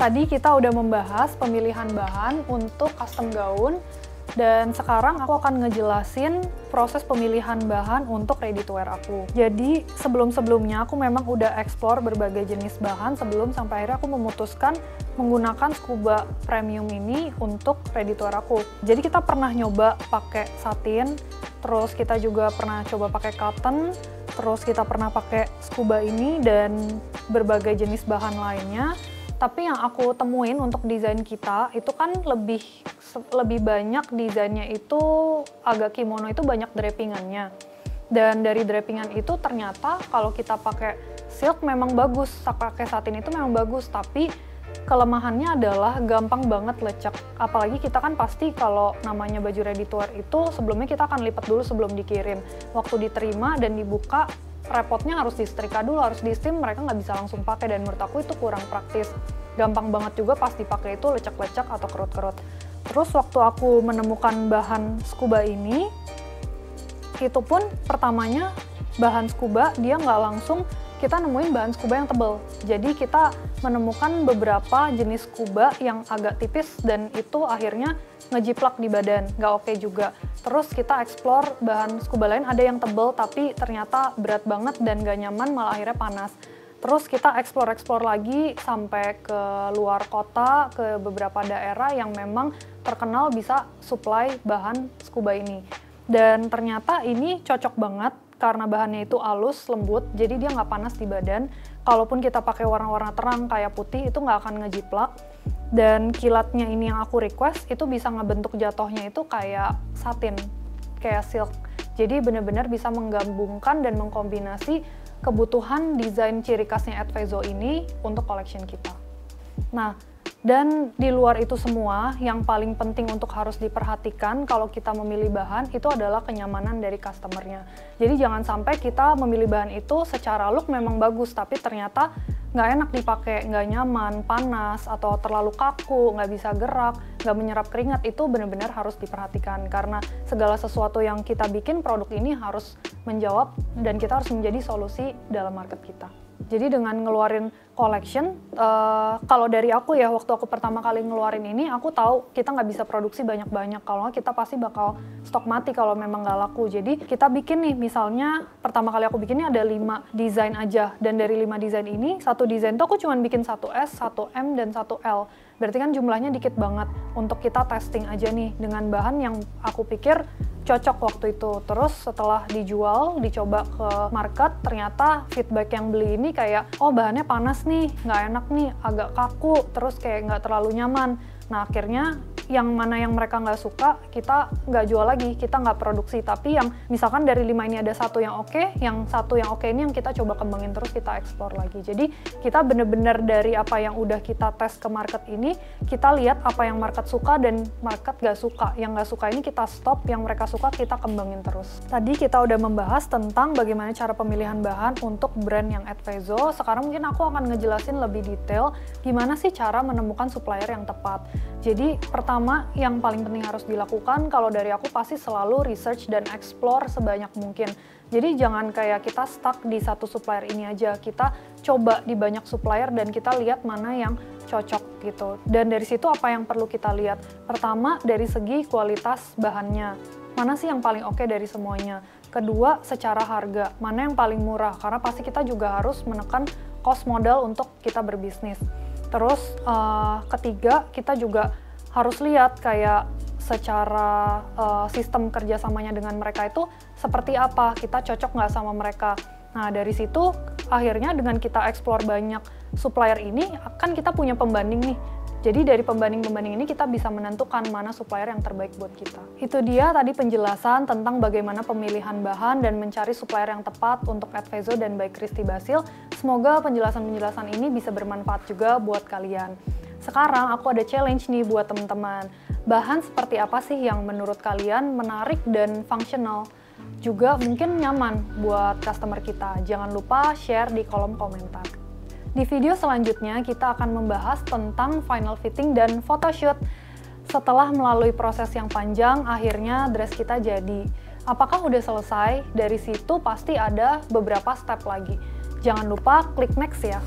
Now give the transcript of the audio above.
Tadi kita udah membahas pemilihan bahan untuk custom gaun, dan sekarang aku akan ngejelasin proses pemilihan bahan untuk ready to wear aku. Jadi sebelum-sebelumnya aku memang udah explore berbagai jenis bahan sebelum sampai akhirnya aku memutuskan menggunakan Scuba Premium ini untuk ready to wear aku. Jadi kita pernah nyoba pakai satin, terus kita juga pernah coba pakai cotton, terus kita pernah pakai Scuba ini dan berbagai jenis bahan lainnya. Tapi yang aku temuin untuk desain kita itu kan lebih banyak desainnya itu agak kimono itu banyak drapingannya. Dan dari drapingan itu ternyata kalau kita pakai silk memang bagus, pakai satin itu memang bagus, tapi kelemahannya adalah gampang banget lecek. Apalagi kita kan pasti kalau namanya baju ready to wear itu sebelumnya kita akan lipat dulu sebelum dikirim. Waktu diterima dan dibuka, repotnya harus disetrika dulu, harus di steam, mereka nggak bisa langsung pakai dan menurut aku itu kurang praktis. Gampang banget juga pas dipakai itu lecek-lecek atau kerut-kerut. Terus waktu aku menemukan bahan Scuba ini, itu pun pertamanya bahan Scuba dia nggak langsung kita nemuin bahan Scuba yang tebal. Jadi kita menemukan beberapa jenis Scuba yang agak tipis dan itu akhirnya ngejiplak di badan, nggak oke juga. Terus kita explore bahan Scuba lain, ada yang tebal tapi ternyata berat banget dan nggak nyaman, malah akhirnya panas. Terus kita explore lagi sampai ke luar kota, ke beberapa daerah yang memang terkenal bisa supply bahan Scuba ini. Dan ternyata ini cocok banget karena bahannya itu halus, lembut, jadi dia nggak panas di badan. Kalaupun kita pakai warna-warna terang kayak putih, itu nggak akan ngejiplak. Dan kilatnya ini yang aku request, itu bisa ngebentuk jatuhnya itu kayak satin, kayak silk. Jadi benar-benar bisa menggabungkan dan mengkombinasi kebutuhan desain ciri khasnya Advezo ini untuk collection kita. Nah, dan di luar itu semua, yang paling penting untuk harus diperhatikan kalau kita memilih bahan itu adalah kenyamanan dari customer-nya. Jadi jangan sampai kita memilih bahan itu secara look memang bagus, tapi ternyata nggak enak dipakai, nggak nyaman, panas, atau terlalu kaku, nggak bisa gerak, nggak menyerap keringat, itu benar-benar harus diperhatikan. Karena segala sesuatu yang kita bikin, produk ini harus menjawab dan kita harus menjadi solusi dalam market kita. Jadi dengan ngeluarin collection, kalau dari aku ya, waktu aku pertama kali ngeluarin ini, aku tahu kita nggak bisa produksi banyak-banyak, kalau nggak kita pasti bakal stok mati kalau memang nggak laku. Jadi kita bikin nih, misalnya pertama kali aku bikinnya ada 5 desain aja, dan dari 5 desain ini, satu desain tuh aku cuma bikin 1S, 1M, dan 1L. Berarti kan jumlahnya dikit banget untuk kita testing aja nih dengan bahan yang aku pikir cocok waktu itu. Terus setelah dijual, dicoba ke market, ternyata feedback yang beli ini kayak, oh bahannya panas nih, nggak enak nih, agak kaku, terus kayak nggak terlalu nyaman. Nah akhirnya yang mana yang mereka nggak suka, kita nggak jual lagi, kita nggak produksi. Tapi yang misalkan dari 5 ini ada satu yang oke, yang satu yang oke ini yang kita coba kembangin terus, kita ekspor lagi. Jadi kita bener-bener dari apa yang udah kita tes ke market ini, kita lihat apa yang market suka dan market nggak suka. Yang nggak suka ini kita stop, yang mereka suka kita kembangin terus. Tadi kita udah membahas tentang bagaimana cara pemilihan bahan untuk brand yang Advezo. Sekarang mungkin aku akan ngejelasin lebih detail gimana sih cara menemukan supplier yang tepat. Jadi pertama yang paling penting harus dilakukan, kalau dari aku pasti selalu research dan explore sebanyak mungkin. Jadi jangan kayak kita stuck di satu supplier ini aja, kita coba di banyak supplier dan kita lihat mana yang cocok gitu. Dan dari situ apa yang perlu kita lihat? Pertama dari segi kualitas bahannya, mana sih yang paling oke dari semuanya. Kedua secara harga, mana yang paling murah, karena pasti kita juga harus menekan cost modal untuk kita berbisnis. Terus ketiga, kita juga harus lihat kayak secara sistem kerjasamanya dengan mereka itu seperti apa, kita cocok nggak sama mereka. Nah dari situ akhirnya dengan kita explore banyak supplier ini, kan kita punya pembanding nih. Jadi dari pembanding-pembanding ini kita bisa menentukan mana supplier yang terbaik buat kita. Itu dia tadi penjelasan tentang bagaimana pemilihan bahan dan mencari supplier yang tepat untuk Advezo dan by Christy Basil. Semoga penjelasan-penjelasan ini bisa bermanfaat juga buat kalian. Sekarang aku ada challenge nih buat teman-teman. Bahan seperti apa sih yang menurut kalian menarik dan fungsional? Juga mungkin nyaman buat customer kita. Jangan lupa share di kolom komentar. Di video selanjutnya kita akan membahas tentang final fitting dan photoshoot. Setelah melalui proses yang panjang, akhirnya dress kita jadi. Apakah udah selesai? Dari situ pasti ada beberapa step lagi. Jangan lupa klik next ya.